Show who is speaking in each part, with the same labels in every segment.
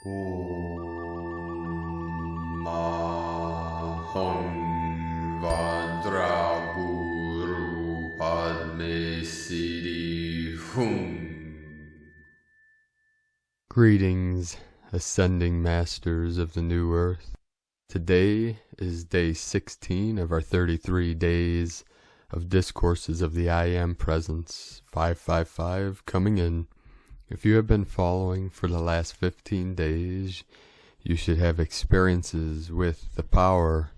Speaker 1: Om Maham Vadra Guru Padme Siddhi Hum.
Speaker 2: Greetings, ascending masters of the new earth. Today is day 16 of our 33 days of Discourses of the I Am Presence, 555 coming in. If you have been following for the last 15 days, you should have experiences with the power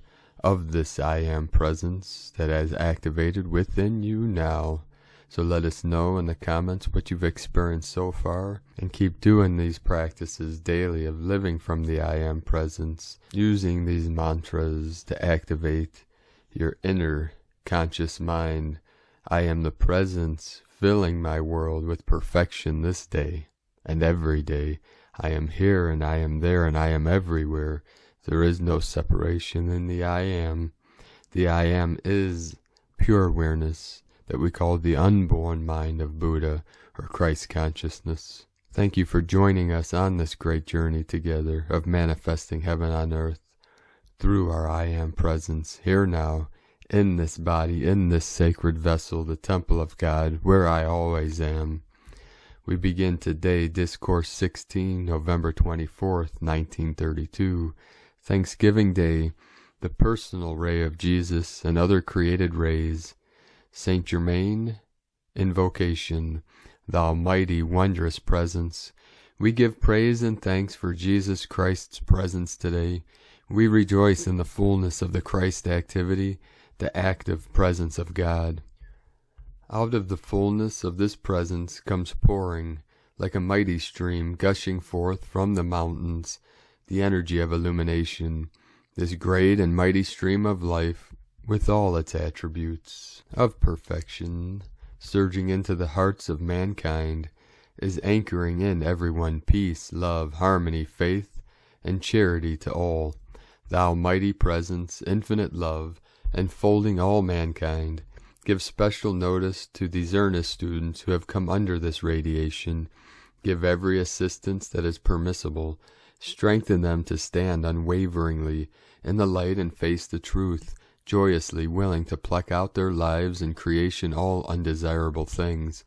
Speaker 2: of this I Am Presence that has activated within you now. So let us know in the comments what you've experienced so far, and keep doing these practices daily of living from the I Am Presence, using these mantras to activate your inner conscious mind. I am the presence filling my world with perfection this day and every day. I am here and I am there and I am everywhere. There is no separation in the I Am. The I Am is pure awareness that we call the unborn mind of Buddha or Christ consciousness. Thank you for joining us on this great journey together of manifesting heaven on earth through our I Am presence here now, in this body, in this sacred vessel, the temple of God, where I always am. We begin today Discourse 16, November 24th, 1932, Thanksgiving Day, the personal ray of Jesus and other created rays. Saint Germain, invocation, thou mighty wondrous presence. We give praise and thanks for Jesus Christ's presence today. We rejoice in the fullness of the Christ activity, the active presence of God. Out of the fullness of this presence comes pouring, like a mighty stream gushing forth from the mountains, the energy of illumination, this great and mighty stream of life, with all its attributes of perfection, surging into the hearts of mankind, is anchoring in everyone peace, love, harmony, faith, and charity to all. Thou mighty presence, infinite love, enfolding all mankind, give special notice to these earnest students who have come under this radiation. Give every assistance that is permissible. Strengthen them to stand unwaveringly in the light and face the truth, joyously willing to pluck out their lives and creation all undesirable things.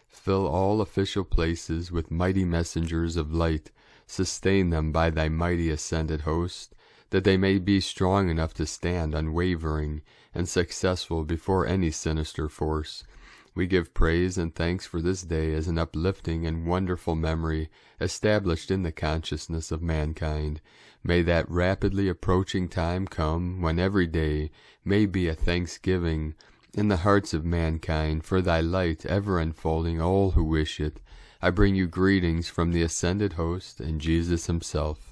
Speaker 2: Fill all official places with mighty messengers of light. Sustain them by thy mighty ascended host, that they may be strong enough to stand unwavering and successful before any sinister force. We give praise and thanks for this day as an uplifting and wonderful memory established in the consciousness of mankind. May that rapidly approaching time come when every day may be a thanksgiving in the hearts of mankind for thy light ever enfolding all who wish it. I bring you greetings from the ascended host and Jesus himself.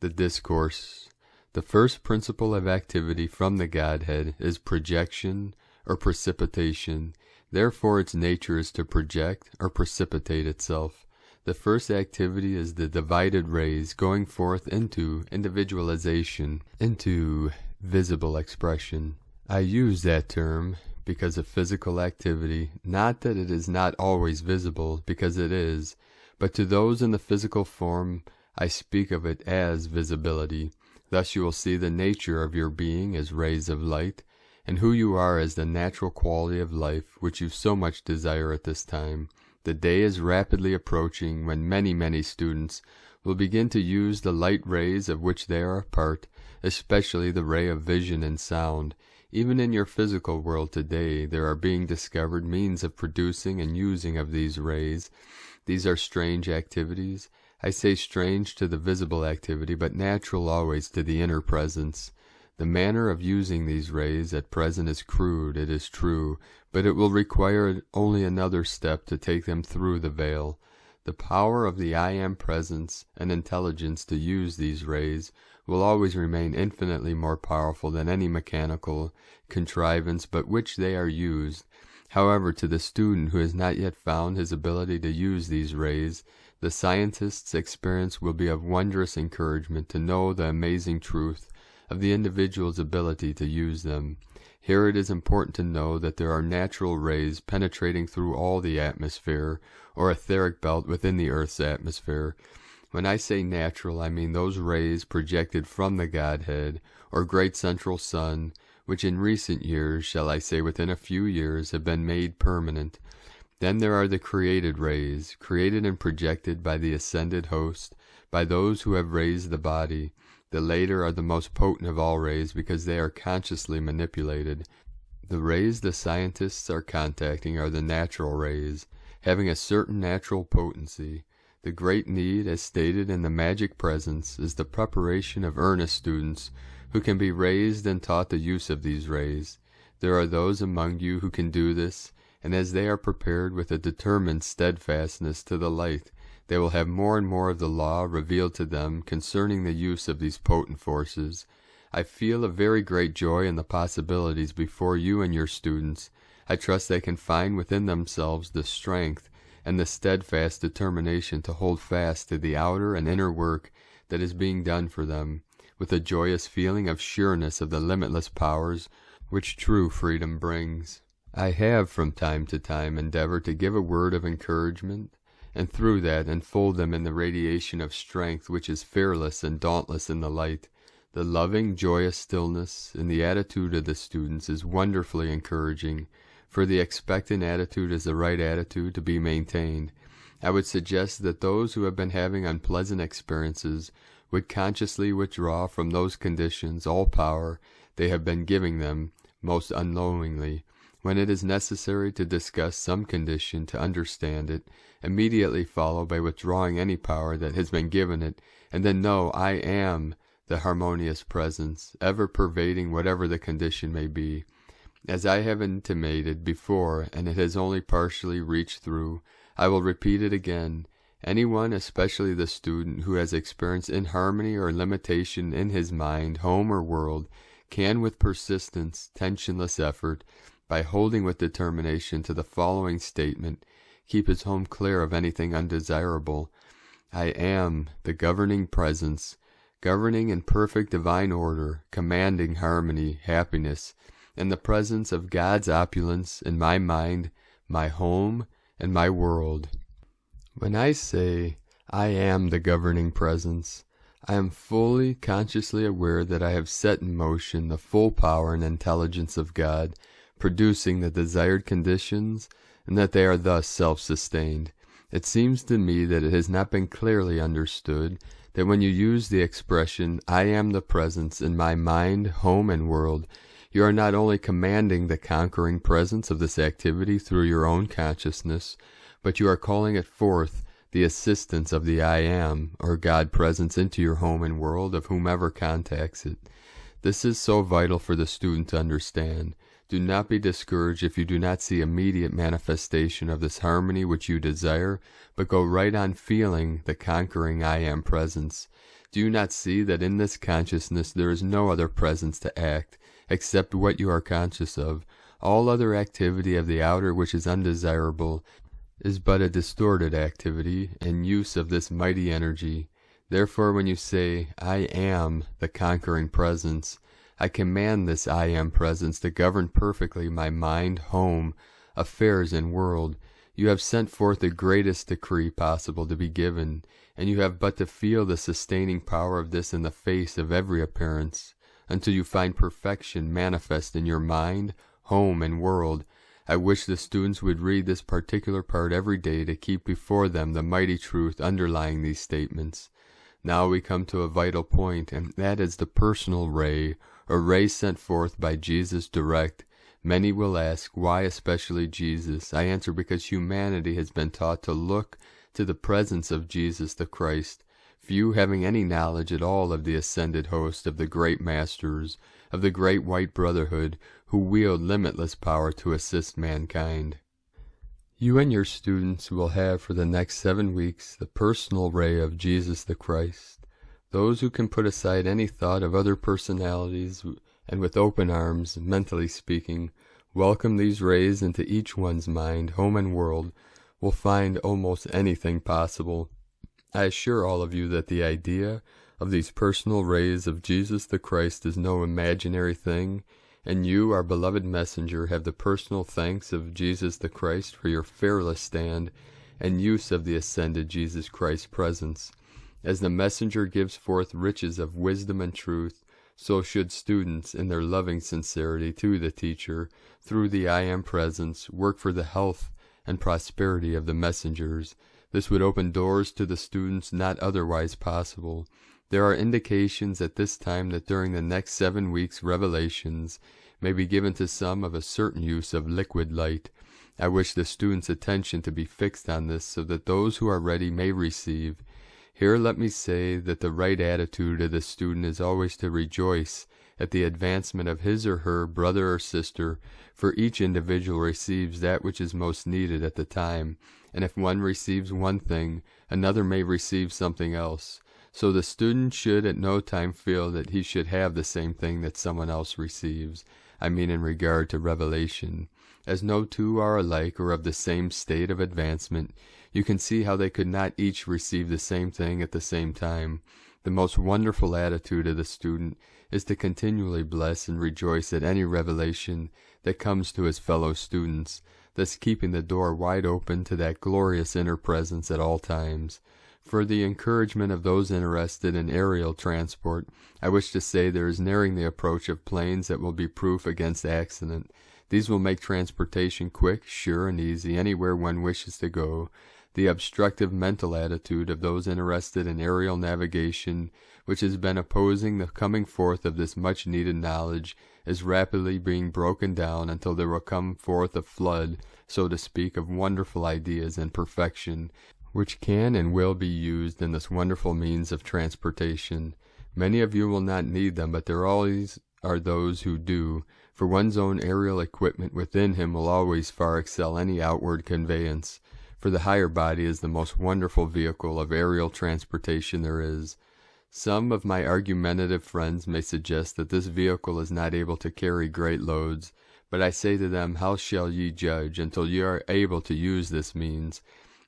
Speaker 2: The Discourse. The first principle of activity from the Godhead is projection or precipitation. Therefore its nature is to project or precipitate itself. The first activity is the divided rays going forth into individualization, into visible expression. I use that term because of physical activity, not that it is not always visible, because it is, but to those in the physical form I speak of it as visibility. Thus you will see the nature of your being as rays of light, and who you are as the natural quality of life which you so much desire at this time. The day is rapidly approaching when many students will begin to use the light rays of which they are a part, especially the ray of vision and sound. Even in your physical world today, there are being discovered means of producing and using of these rays. These are strange activities. I say strange to the visible activity, but natural always to the inner presence. The manner of using these rays at present is crude, it is true, but it will require only another step to take them through the veil. The power of the I Am presence and intelligence to use these rays will always remain infinitely more powerful than any mechanical contrivance by which they are used. However, to the student who has not yet found his ability to use these rays, the scientist's experience will be of wondrous encouragement to know the amazing truth of the individual's ability to use them. Here it is important to know that there are natural rays penetrating through all the atmosphere, or etheric belt within the Earth's atmosphere, When I say natural, I mean those rays projected from the Godhead, or great central sun, which in recent years, shall I say within a few years, have been made permanent. Then there are the created rays, created and projected by the ascended host, by those who have raised the body. The later are the most potent of all rays because they are consciously manipulated. The rays the scientists are contacting are the natural rays, having a certain natural potency. The great need, as stated in the Magic Presence, is the preparation of earnest students who can be raised and taught the use of these rays. There are those among you who can do this, and as they are prepared with a determined steadfastness to the light, they will have more and more of the law revealed to them concerning the use of these potent forces. I feel a very great joy in the possibilities before you and your students. I trust they can find within themselves the strength and the steadfast determination to hold fast to the outer and inner work that is being done for them, with a joyous feeling of sureness of the limitless powers which true freedom brings. I have from time to time endeavored to give a word of encouragement, and through that enfold them in the radiation of strength which is fearless and dauntless in the light. The loving, joyous stillness in the attitude of the students is wonderfully encouraging, for the expectant attitude is the right attitude to be maintained. I would suggest that those who have been having unpleasant experiences would consciously withdraw from those conditions all power they have been giving them, most unknowingly. When it is necessary to discuss some condition to understand it, immediately follow by withdrawing any power that has been given it, and then know I am the harmonious presence, ever pervading whatever the condition may be. As I have intimated before, and it has only partially reached through, I will repeat it again. Anyone, especially the student, who has experienced inharmony or limitation in his mind, home, or world, can with persistence, tensionless effort, by holding with determination to the following statement, keep his home clear of anything undesirable. I am the governing presence, governing in perfect divine order, commanding harmony, happiness, and the presence of God's opulence in my mind, my home, and my world. When I say I am the governing presence, I am fully consciously aware that I have set in motion the full power and intelligence of God, producing the desired conditions, and that they are thus self-sustained. It seems to me that it has not been clearly understood that when you use the expression, I am the presence in my mind, home, and world, you are not only commanding the conquering presence of this activity through your own consciousness, but you are calling it forth the assistance of the I am, or God presence, into your home and world of whomever contacts it. This is so vital for the student to understand. Do not be discouraged if you do not see immediate manifestation of this harmony which you desire, but go right on feeling the conquering I am presence. Do you not see that in this consciousness there is no other presence to act, except what you are conscious of? All other activity of the outer which is undesirable is but a distorted activity and use of this mighty energy. Therefore, when you say, I am the conquering presence, I command this I am presence to govern perfectly my mind, home, affairs, and world. You have sent forth the greatest decree possible to be given, and you have but to feel the sustaining power of this in the face of every appearance, until you find perfection manifest in your mind, home, and world. I wish the students would read this particular part every day to keep before them the mighty truth underlying these statements. Now we come to a vital point, and that is the personal ray, or ray sent forth by Jesus direct. Many will ask, why especially Jesus? I answer, because humanity has been taught to look to the presence of Jesus the Christ, few having any knowledge at all of the ascended host of the great masters, of the great white brotherhood, who wield limitless power to assist mankind. You and your students will have for the next 7 weeks the personal ray of Jesus the Christ. Those who can put aside any thought of other personalities and with open arms, mentally speaking, welcome these rays into each one's mind, home, and world, will find almost anything possible. I assure all of you that the idea of these personal rays of Jesus the Christ is no imaginary thing, and you, our beloved messenger, have the personal thanks of Jesus the Christ for your fearless stand and use of the ascended Jesus Christ presence. As the messenger gives forth riches of wisdom and truth, so should students, in their loving sincerity to the teacher, through the I Am Presence, work for the health and prosperity of the messengers. This would open doors to the students not otherwise possible. There are indications at this time that during the next 7 weeks revelations may be given to some of a certain use of liquid light. I wish the students' attention to be fixed on this so that those who are ready may receive. Here let me say that the right attitude of the student is always to rejoice at the advancement of his or her brother or sister, for each individual receives that which is most needed at the time, and if one receives one thing, another may receive something else. So the student should at no time feel that he should have the same thing that someone else receives. I mean in regard to revelation. As no two are alike or of the same state of advancement, you can see how they could not each receive the same thing at the same time. The most wonderful attitude of the student is to continually bless and rejoice at any revelation that comes to his fellow students, thus keeping the door wide open to that glorious inner presence at all times. For the encouragement of those interested in aerial transport, I wish to say there is nearing the approach of planes that will be proof against accident. These will make transportation quick, sure, and easy anywhere one wishes to go. The obstructive mental attitude of those interested in aerial navigation, which has been opposing the coming forth of this much-needed knowledge, is rapidly being broken down until there will come forth a flood, so to speak, of wonderful ideas and perfection, which can and will be used in this wonderful means of transportation. Many of you will not need them, but there always are those who do, for one's own aerial equipment within him will always far excel any outward conveyance, for the higher body is the most wonderful vehicle of aerial transportation there is. Some of my argumentative friends may suggest that this vehicle is not able to carry great loads, but I say to them, how shall ye judge until ye are able to use this means?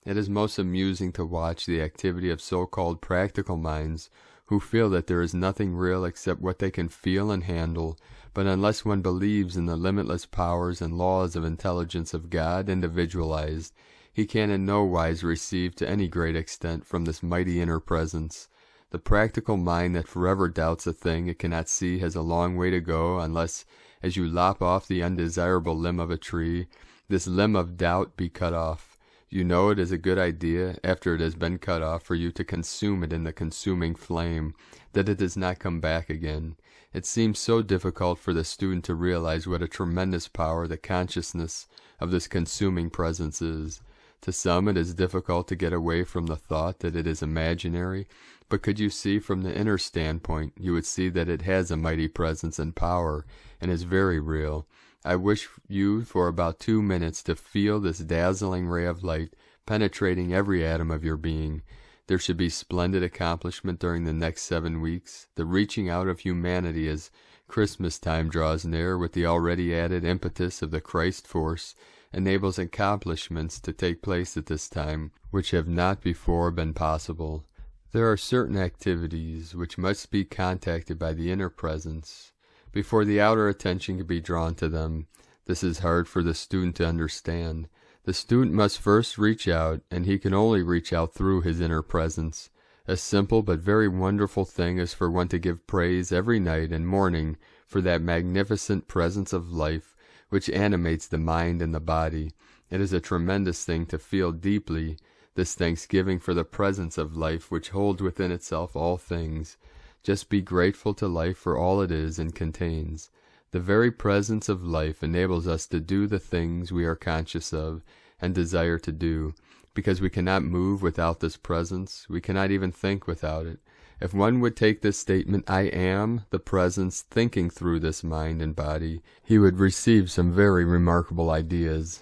Speaker 2: It is most amusing to watch the activity of so-called practical minds who feel that there is nothing real except what they can feel and handle, but unless one believes in the limitless powers and laws of intelligence of God individualized, he can in no wise receive to any great extent from this mighty inner presence. The practical mind that forever doubts a thing it cannot see has a long way to go unless, as you lop off the undesirable limb of a tree, this limb of doubt be cut off. You know it is a good idea, after it has been cut off, for you to consume it in the consuming flame, that it does not come back again. It seems so difficult for the student to realize what a tremendous power the consciousness of this consuming presence is. To some it is difficult to get away from the thought that it is imaginary, but could you see from the inner standpoint, you would see that it has a mighty presence and power, and is very real. I wish you for about 2 minutes to feel this dazzling ray of light penetrating every atom of your being. There should be splendid accomplishment during the next 7 weeks, the reaching out of humanity as Christmas time draws near, with the already added impetus of the Christ force, enables accomplishments to take place at this time, which have not before been possible. There are certain activities which must be contacted by the inner presence before the outer attention can be drawn to them. This is hard for the student to understand. The student must first reach out, and he can only reach out through his inner presence. A simple but very wonderful thing is for one to give praise every night and morning for that magnificent presence of life which animates the mind and the body. It is a tremendous thing to feel deeply this thanksgiving for the presence of life which holds within itself all things. Just be grateful to life for all it is and contains. The very presence of life enables us to do the things we are conscious of and desire to do. Because we cannot move without this presence, we cannot even think without it. If one would take this statement, I am the presence, thinking through this mind and body, he would receive some very remarkable ideas.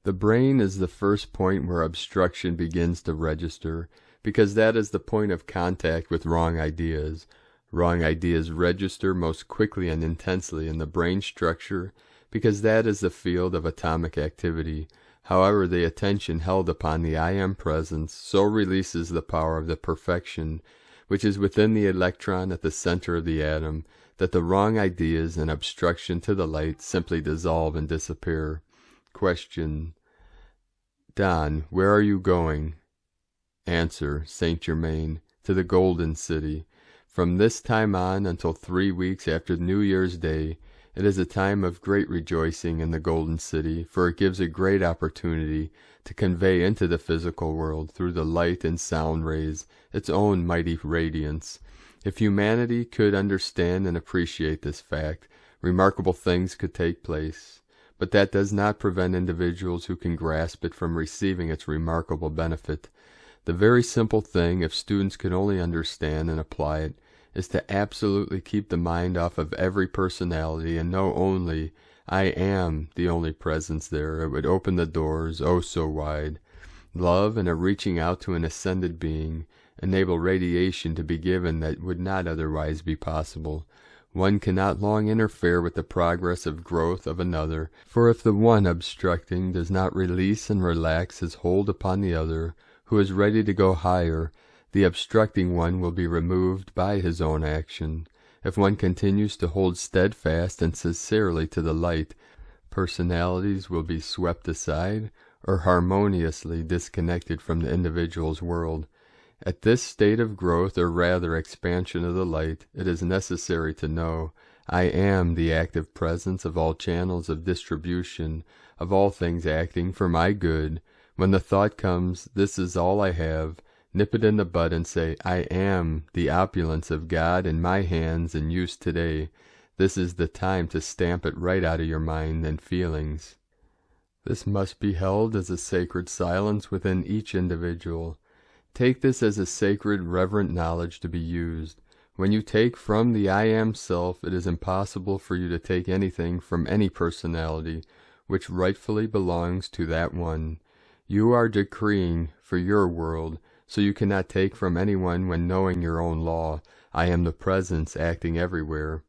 Speaker 2: The brain is the first point where obstruction begins to register, because that is the point of contact with wrong ideas. Wrong ideas register most quickly and intensely in the brain structure, because that is the field of atomic activity. However, the attention held upon the I Am presence so releases the power of the perfection, which is within the electron at the center of the atom, that the wrong ideas and obstruction to the light simply dissolve and disappear. Question: Don, where are you going? Answer: Saint Germain. to the Golden City. From this time on until 3 weeks after New Year's Day, it is a time of great rejoicing in the Golden City, for it gives a great opportunity to convey into the physical world, through the light and sound rays, its own mighty radiance. If humanity could understand and appreciate this fact, remarkable things could take place. But that does not prevent individuals who can grasp it from receiving its remarkable benefit. The very simple thing, if students could only understand and apply it, is to absolutely keep the mind off of every personality and know only, I am the only presence there. It would open the doors, oh so wide. Love and a reaching out to an ascended being enable radiation to be given that would not otherwise be possible. One cannot long interfere with the progress of growth of another, for if the one obstructing does not release and relax his hold upon the other, who is ready to go higher, the obstructing one will be removed by his own action. If one continues to hold steadfast and sincerely to the light, personalities will be swept aside or harmoniously disconnected from the individual's world. At this state of growth, or rather expansion of the light, it is necessary to know, I am the active presence of all channels of distribution, of all things acting for my good. When the thought comes, this is all I have, nip it in the bud and say, I am the opulence of God in my hands in use today. This is the time to stamp it right out of your mind and feelings. This must be held as a sacred silence within each individual. Take this as a sacred, reverent knowledge to be used. When you take from the I Am Self, it is impossible for you to take anything from any personality, which rightfully belongs to that one. You are decreeing for your world, so you cannot take from anyone when knowing your own law. I am the presence acting everywhere.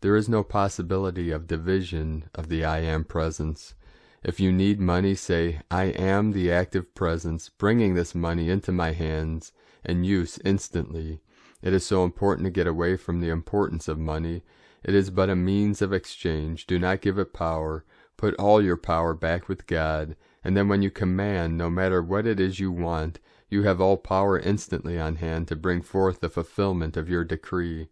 Speaker 2: There is no possibility of division of the I Am presence. If you need money, say, I am the active presence, bringing this money into my hands and use instantly. It is so important to get away from the importance of money. It is but a means of exchange. Do not give it power. Put all your power back with God, and then when you command, no matter what it is you want, you have all power instantly on hand to bring forth the fulfillment of your decree.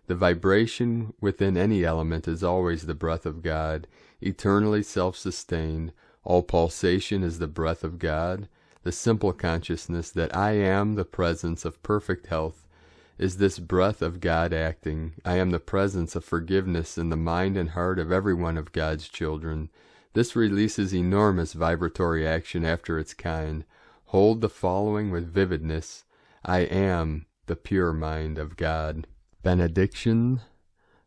Speaker 2: The vibration within any element is always the breath of God, eternally self-sustained. All pulsation is the breath of God. The simple consciousness that I am the presence of perfect health is this breath of God acting. I am the presence of forgiveness in the mind and heart of every one of God's children. This releases enormous vibratory action after its kind. Hold the following with vividness. I am the pure mind of God. Benediction.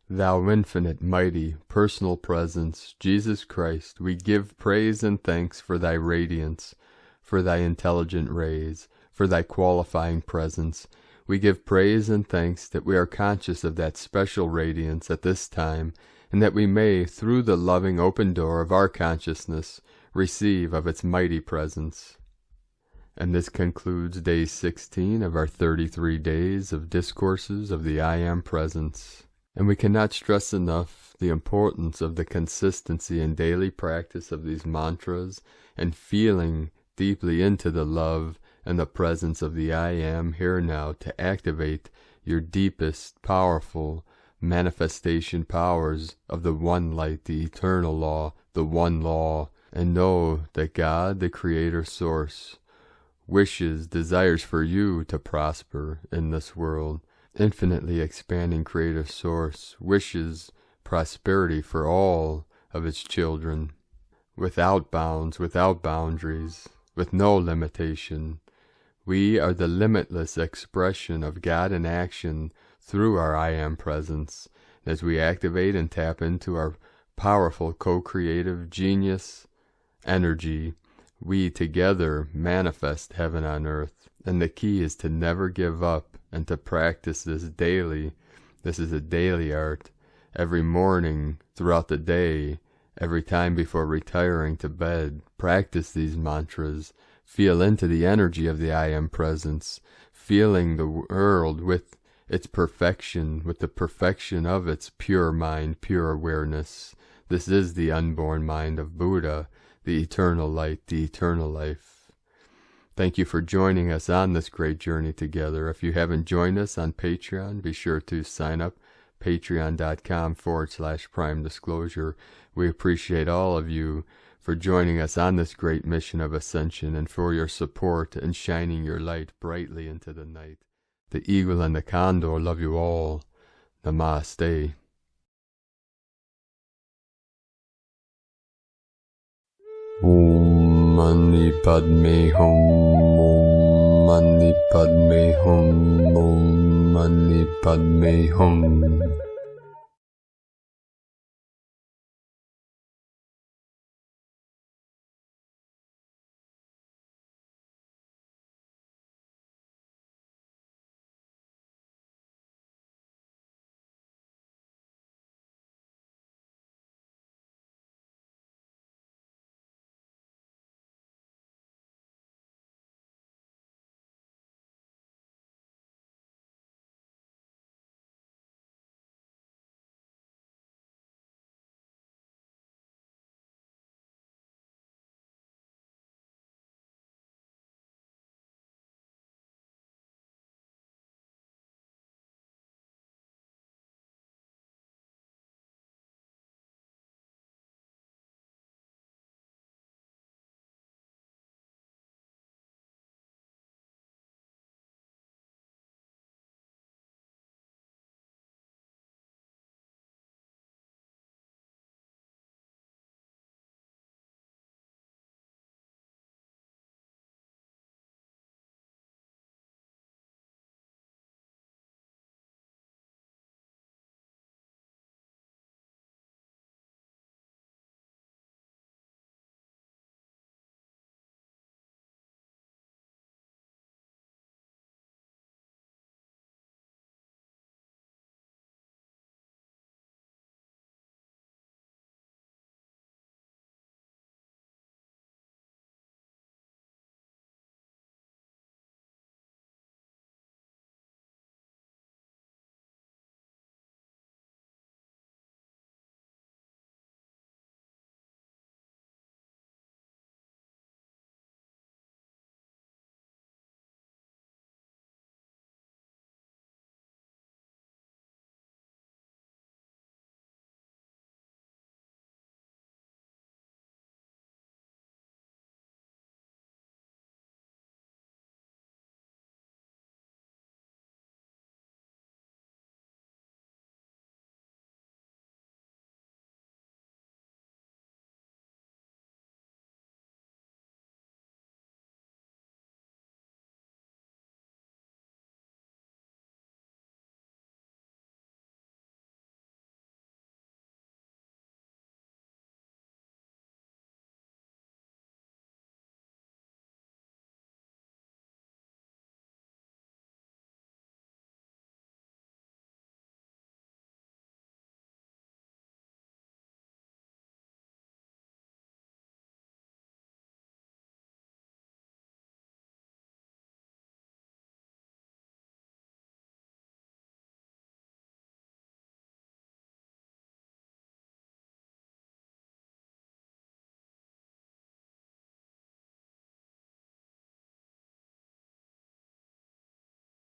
Speaker 2: Thou infinite, mighty, personal presence, Jesus Christ, we give praise and thanks for thy radiance, for thy intelligent rays, for thy qualifying presence. We give praise and thanks that we are conscious of that special radiance at this time, and that we may, through the loving open door of our consciousness, receive of its mighty presence. And this concludes day 16 of our 33 days of Discourses of the I Am Presence. And we cannot stress enough the importance of the consistency and daily practice of these mantras and feeling deeply into the love and the presence of the I Am here now to activate your deepest, powerful manifestation powers of the one light, the eternal law, the one law, and know that God, the Creator Source, wishes, desires for you to prosper in this world. Infinitely expanding Creative Source wishes prosperity for all of its children, without bounds, without boundaries, with no limitation. We are the limitless expression of God in action through our I Am presence. As we activate and tap into our powerful co-creative genius energy, we together manifest heaven on earth. And the key is to never give up and to practice this daily. This is a daily art. Every morning, throughout the day, every time before retiring to bed, practice these mantras. Feel into the energy of the I Am presence, feeling the world with its perfection, with the perfection of its pure mind, pure awareness. This is the unborn mind of Buddha, the eternal light, the eternal life. Thank you for joining us on this great journey together. If you haven't joined us on Patreon, be sure to sign up, patreon.com/prime disclosure. We appreciate all of you for joining us on this great mission of ascension and for your support and shining your light brightly into the night. The eagle and the condor love you all. Namaste. Om Mani Padme Hum. Om Mani Padme Hum. Om Mani Padme Hum.